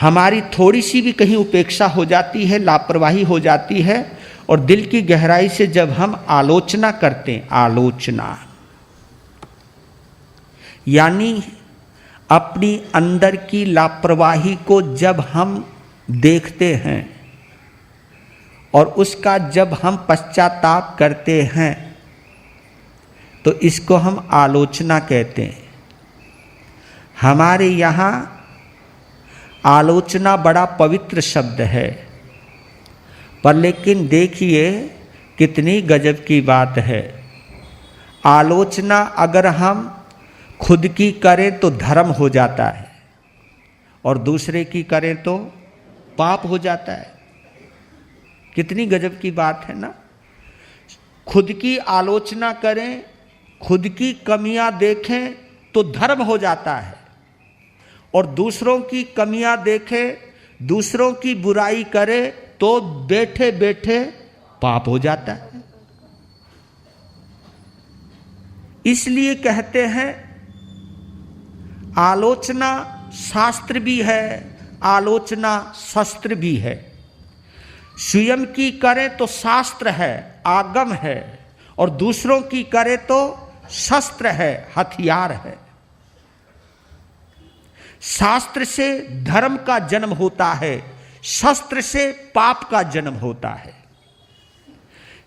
हमारी थोड़ी सी भी कहीं उपेक्षा हो जाती है, लापरवाही हो जाती है, और दिल की गहराई से जब हम आलोचना करते हैं, आलोचना यानी अपनी अंदर की लापरवाही को जब हम देखते हैं और उसका जब हम पश्चाताप करते हैं, तो इसको हम आलोचना कहते हैं। हमारे यहाँ आलोचना बड़ा पवित्र शब्द है, पर लेकिन देखिए कितनी गजब की बात है। आलोचना अगर हम खुद की करें तो धर्म हो जाता है, और दूसरे की करें तो पाप हो जाता है। कितनी गजब की बात है ना। खुद की आलोचना करें, खुद की कमियां देखें तो धर्म हो जाता है, और दूसरों की कमियां देखें, दूसरों की बुराई करे तो बैठे बैठे पाप हो जाता है। इसलिए कहते हैं आलोचना शास्त्र भी है, आलोचना शस्त्र भी है। स्वयं की करें तो शास्त्र है, आगम है, और दूसरों की करें तो शस्त्र है, हथियार है। शास्त्र से धर्म का जन्म होता है, शस्त्र से पाप का जन्म होता है।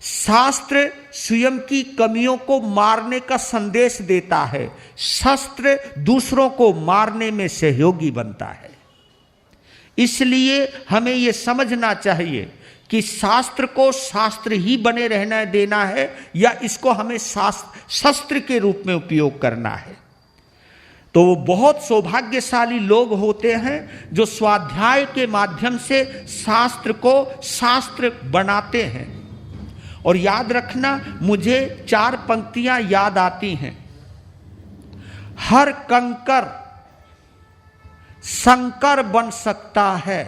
शास्त्र स्वयं की कमियों को मारने का संदेश देता है, शस्त्र दूसरों को मारने में सहयोगी बनता है। इसलिए हमें यह समझना चाहिए कि शास्त्र को शास्त्र ही बने रहना देना है, या इसको हमें शस्त्र के रूप में उपयोग करना है। तो वो बहुत सौभाग्यशाली लोग होते हैं जो स्वाध्याय के माध्यम से शास्त्र को शास्त्र बनाते हैं। और याद रखना, मुझे 4 पंक्तियां याद आती हैं। हर कंकर शंकर बन सकता है,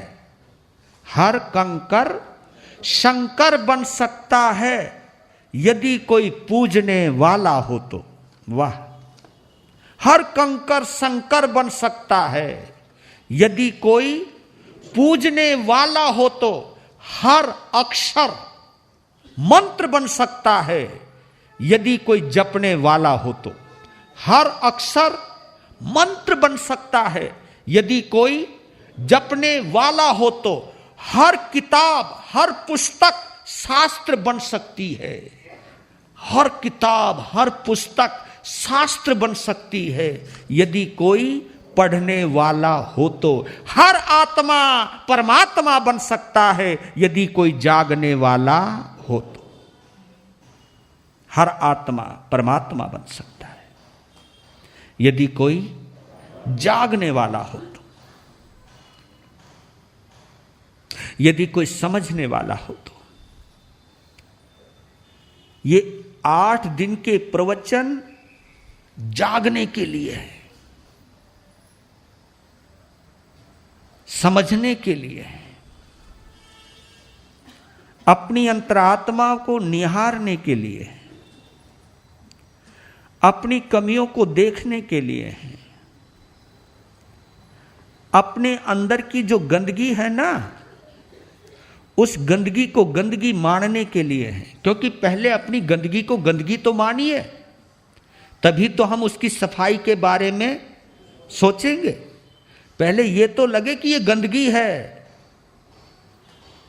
हर कंकर शंकर बन सकता है, यदि कोई पूजने वाला हो तो। वाह! हर कंकर शंकर बन सकता है, यदि कोई पूजने वाला हो तो। हर अक्षर मंत्र बन सकता है, यदि कोई जपने वाला हो तो। हर अक्षर मंत्र बन सकता है, यदि कोई जपने वाला हो तो। हर किताब, हर पुस्तक शास्त्र बन सकती है। हर किताब, हर पुस्तक शास्त्र बन सकती है, यदि कोई पढ़ने वाला हो तो। हर आत्मा परमात्मा बन सकता है, यदि कोई जागने वाला हो तो। हर आत्मा परमात्मा बन सकता है, यदि कोई जागने वाला हो तो, यदि कोई समझने वाला हो तो। ये 8 दिन के प्रवचन जागने के लिए है, समझने के लिए है, अपनी अंतरात्मा को निहारने के लिए है, अपनी कमियों को देखने के लिए है, अपने अंदर की जो गंदगी है ना, उस गंदगी को गंदगी मानने के लिए है। क्योंकि पहले अपनी गंदगी को गंदगी तो मानिए, तभी तो हम उसकी सफाई के बारे में सोचेंगे। पहले ये तो लगे कि ये गंदगी है।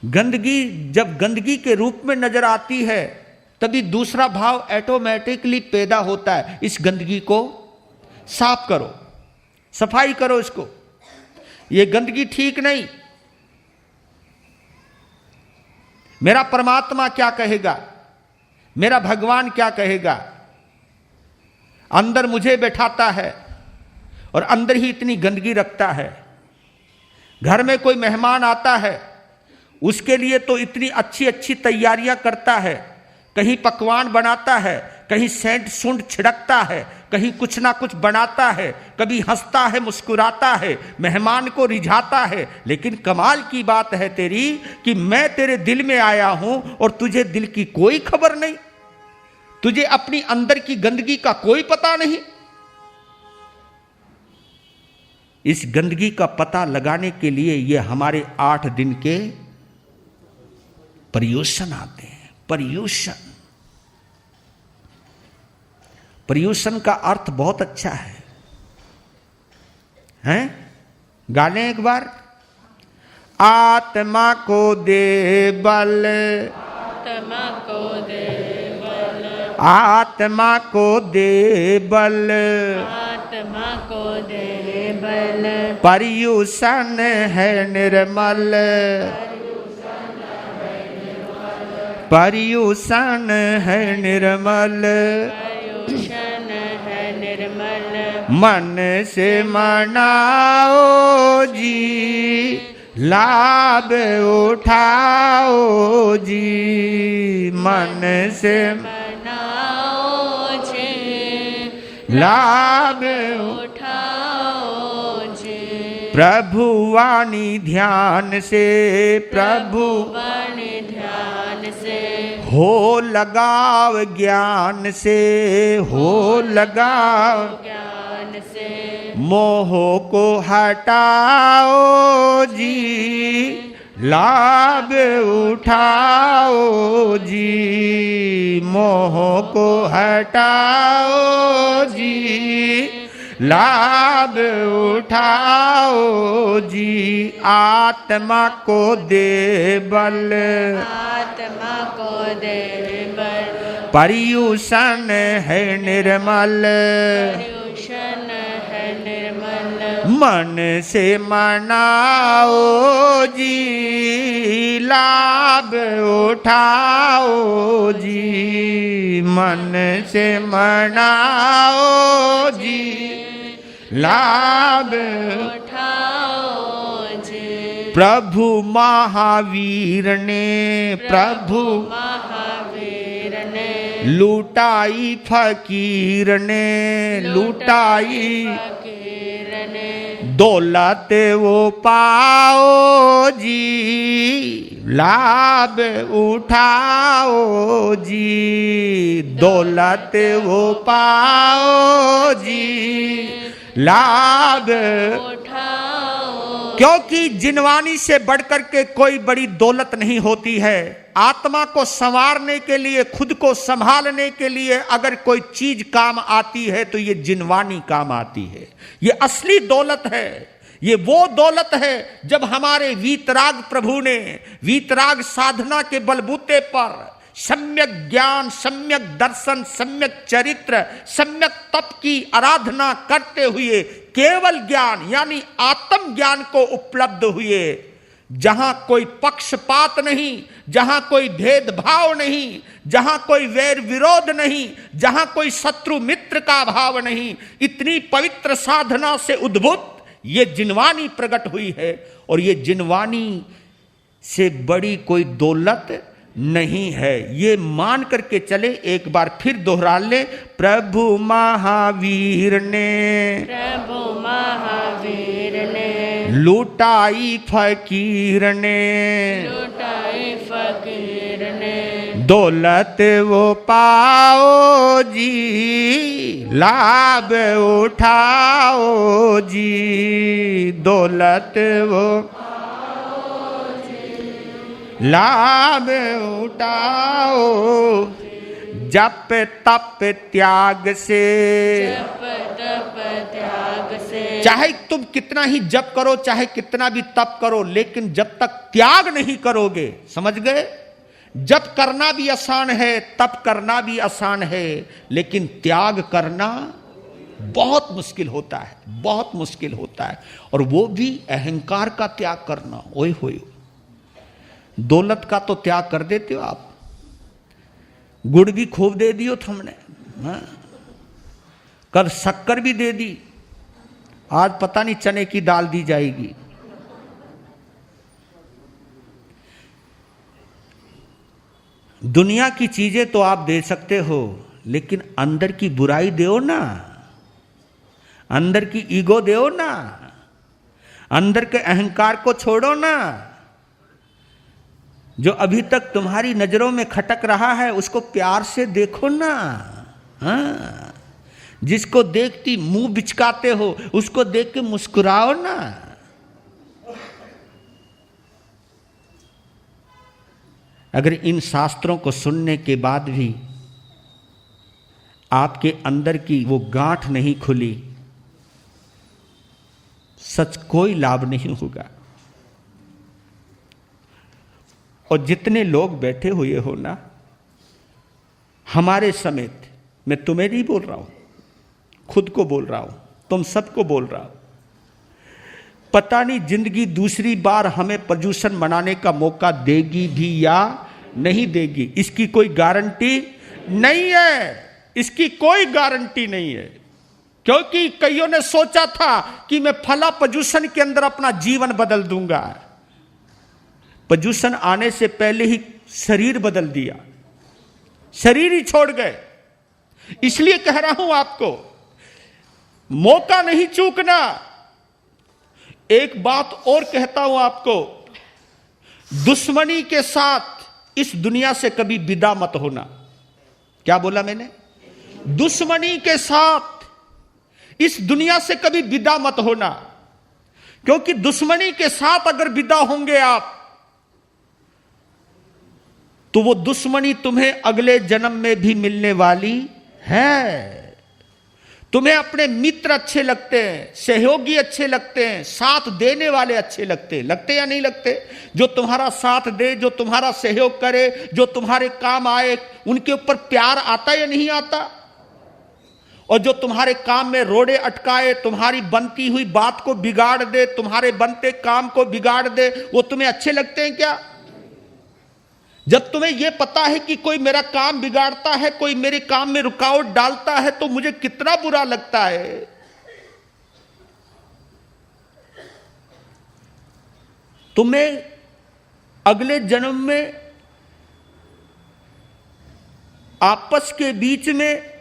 गंदगी जब गंदगी के रूप में नजर आती है, तभी दूसरा भाव ऑटोमेटिकली पैदा होता है, इस गंदगी को साफ करो, सफाई करो इसको, ये गंदगी ठीक नहीं। मेरा परमात्मा क्या कहेगा, मेरा भगवान क्या कहेगा। अंदर मुझे बैठाता है और अंदर ही इतनी गंदगी रखता है। घर में कोई मेहमान आता है, उसके लिए तो इतनी अच्छी अच्छी तैयारियां करता है, कहीं पकवान बनाता है, कहीं सेंट सुंड छिड़कता है, कहीं कुछ ना कुछ बनाता है, कभी हंसता है, मुस्कुराता है, मेहमान को रिझाता है। लेकिन कमाल की बात है तेरी कि मैं तेरे दिल में आया हूं और तुझे दिल की कोई खबर नहीं, तुझे अपनी अंदर की गंदगी का कोई पता नहीं। इस गंदगी का पता लगाने के लिए ये हमारे 8 दिन के पर्यूषण आते हैं। पर्यूषण का अर्थ बहुत अच्छा है, हैं? गाने एक बार। आत्मा को दे बल, आत्मा को दे बल, आत्मा को दे बल, आत्मा को दे बल, पर्यूषण है निर्मल, पर्यूषण है निर्मल, पर्यूषण है निर्मल, मन से मनाओ जी, लाभ उठाओ जी, मन से मनाओ जी, लाभ उठाओ जी, प्रभु वाणी ध्यान से, प्रभु वाणी ध्यान से, हो लगाव ज्ञान से, हो लगाव ज्ञान से, मोह को हटाओ जी, लाभ उठाओ जी, मोह को हटाओ जी, लाभ उठाओ जी, आत्मा को दे बल, आत्मा को दे बल, पर्यूषण है निर्मल, पर्यूषण है निर्मल, मन से मनाओ जी, लाभ उठाओ जी, मन से मनाओ जी, लाभ उठाओ जी, प्रभु महावीर ने, प्रभु महावीर ने, लूटाई फकीर ने, लूटाई फकीर ने, दौलत वो पाओ जी, लाभ उठाओ जी, दौलत वो पाओ जी, लाभ उठाओ, क्योंकि जिनवानी से बढ़कर के कोई बड़ी दौलत नहीं होती है। आत्मा को संवारने के लिए, खुद को संभालने के लिए अगर कोई चीज काम आती है तो ये जिनवानी काम आती है। ये असली दौलत है। ये वो दौलत है जब हमारे वीतराग प्रभु ने वीतराग साधना के बलबूते पर सम्यक ज्ञान, सम्यक दर्शन, सम्यक चरित्र, सम्यक तप की आराधना करते हुए केवल ज्ञान यानी आत्म ज्ञान को उपलब्ध हुए, जहां कोई पक्षपात नहीं, जहां कोई भेदभाव नहीं, जहां कोई वैर विरोध नहीं, जहां कोई शत्रु मित्र का भाव नहीं, इतनी पवित्र साधना से उद्भूत ये जिनवानी प्रकट हुई है। और ये जिनवानी से बड़ी कोई दौलत नहीं है। ये मान करके चले, एक बार फिर दोहरा ले। प्रभु महावीर ने, प्रभु महावीर ने, लूटाई फकीर ने, लूटाई फकीर ने, दौलत वो पाओ जी, लाभ उठाओ जी, दौलत वो लाभ उठाओ। जप तप त्याग से, जप तप त्याग से, चाहे तुम कितना ही जप करो, चाहे कितना भी तप करो, लेकिन जब तक त्याग नहीं करोगे, समझ गए? जप करना भी आसान है, तप करना भी आसान है, लेकिन त्याग करना बहुत मुश्किल होता है, बहुत मुश्किल होता है। और वो भी अहंकार का त्याग करना। ओए होए, दौलत का तो त्याग कर देते हो आप, गुड़ भी खूब दे दियो हमने, हाँ? कल शक्कर भी दे दी, आज पता नहीं चने की दाल दी जाएगी। दुनिया की चीजें तो आप दे सकते हो, लेकिन अंदर की बुराई दो ना, अंदर की ईगो दो ना, अंदर के अहंकार को छोड़ो ना। जो अभी तक तुम्हारी नजरों में खटक रहा है उसको प्यार से देखो ना, हाँ? जिसको देखती मुंह बिचकाते हो उसको देख के मुस्कुराओ ना। अगर इन शास्त्रों को सुनने के बाद भी आपके अंदर की वो गांठ नहीं खुली, सच कोई लाभ नहीं होगा। और जितने लोग बैठे हुए हो ना, हमारे समेत, मैं तुम्हें नहीं बोल रहा हूं, खुद को बोल रहा हूं, तुम सबको बोल रहा हूं, पता नहीं जिंदगी दूसरी बार हमें प्रदूषण मनाने का मौका देगी भी या नहीं देगी, इसकी कोई गारंटी नहीं है। इसकी कोई गारंटी नहीं है, क्योंकि कईयों ने सोचा था कि मैं फला प्रदूषण के अंदर अपना जीवन बदल दूंगा। प्रदूषण आने से पहले ही शरीर बदल दिया, शरीर ही छोड़ गए। इसलिए कह रहा हूं आपको, मौका नहीं चूकना। एक बात और कहता हूं आपको, दुश्मनी के साथ इस दुनिया से कभी विदा मत होना। क्या बोला मैंने? दुश्मनी के साथ इस दुनिया से कभी विदा मत होना, क्योंकि दुश्मनी के साथ अगर विदा होंगे आप, तो वो दुश्मनी तुम्हें अगले जन्म में भी मिलने वाली है। तुम्हें अपने मित्र अच्छे लगते हैं, सहयोगी अच्छे लगते हैं, साथ देने वाले अच्छे लगते या नहीं लगते? जो तुम्हारा साथ दे, जो तुम्हारा सहयोग करे, जो तुम्हारे काम आए, उनके ऊपर प्यार आता या नहीं आता? और जो तुम्हारे काम में रोड़े अटकाए, तुम्हारी बनती हुई बात को बिगाड़ दे, तुम्हारे बनते काम को बिगाड़ दे, वो तुम्हें अच्छे लगते हैं क्या? जब तुम्हें यह पता है कि कोई मेरा काम बिगाड़ता है, कोई मेरे काम में रुकावट डालता है, तो मुझे कितना बुरा लगता है। तुम्हें अगले जन्म में आपस के बीच में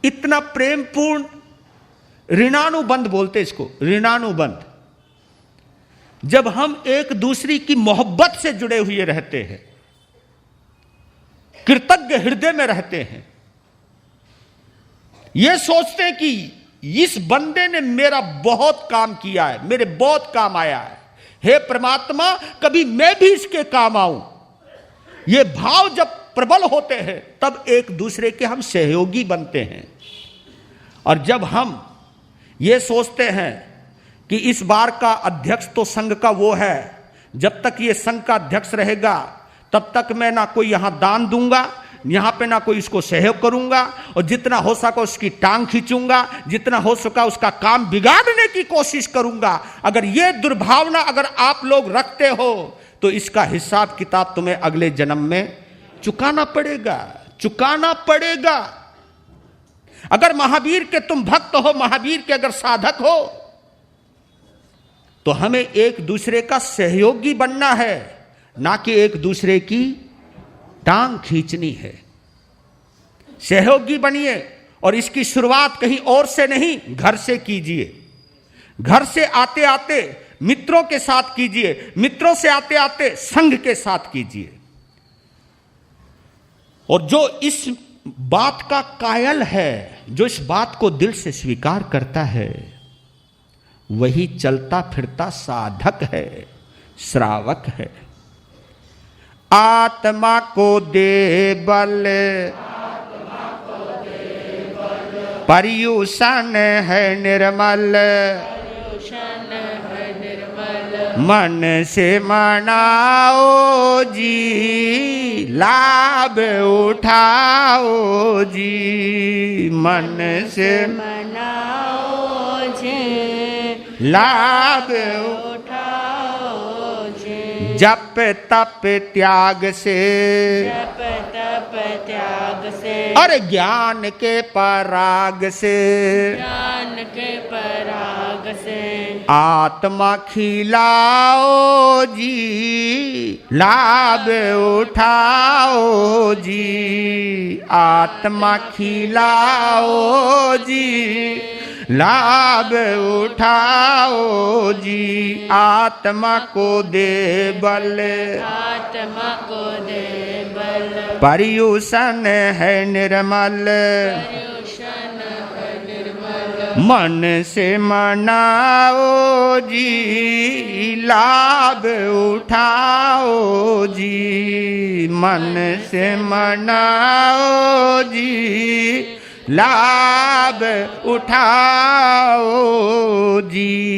इतना प्रेमपूर्ण ऋणानुबंध बोलते इसको, ऋणानुबंध, जब हम एक दूसरे की मोहब्बत से जुड़े हुए रहते हैं, कृतज्ञ हृदय में रहते हैं, यह सोचते हैं कि इस बंदे ने मेरा बहुत काम किया है, मेरे बहुत काम आया है, हे परमात्मा कभी मैं भी इसके काम आऊं। ये भाव जब प्रबल होते हैं तब एक दूसरे के हम सहयोगी बनते हैं। और जब हम ये सोचते हैं कि इस बार का अध्यक्ष तो संघ का वो है, जब तक ये संघ का अध्यक्ष रहेगा तब तक मैं ना कोई यहां दान दूंगा, यहां पे ना कोई इसको सहयोग करूंगा, और जितना हो सका उसकी टांग खींचूंगा, जितना हो सका उसका काम बिगाड़ने की कोशिश करूंगा। अगर ये दुर्भावना अगर आप लोग रखते हो तो इसका हिसाब किताब तुम्हें अगले जन्म में चुकाना पड़ेगा, चुकाना पड़ेगा। अगर महावीर के तुम भक्त हो, महावीर के अगर साधक हो, तो हमें एक दूसरे का सहयोगी बनना है, ना कि एक दूसरे की टांग खींचनी है। सहयोगी बनिए, और इसकी शुरुआत कहीं और से नहीं, घर से कीजिए। घर से आते आते मित्रों के साथ कीजिए, मित्रों से आते आते संघ के साथ कीजिए। और जो इस बात का कायल है, जो इस बात को दिल से स्वीकार करता है, वही चलता फिरता साधक है, श्रावक है। आत्मा को दे बल, पर्युषण है निर्मल, मन से मनाओ जी, लाभ उठाओ जी, मन से मनाओ जी, लाभ उठाओ जी। जप तप त्याग से, जप तप त्याग से, और ज्ञान के पराग से, ज्ञान के पराग से, आत्मा खिलाओ जी, लाभ उठाओ जी, आत्मा खिलाओ जी, लाभ उठाओ जी, आत्मा को दे बल, आत्मा को दे बल, पर्युषण है निर्मल, पर्युषण मन से मनाओ जी, लाभ उठाओ जी। मन से मनाओ जी, लाभ उठाओ जी।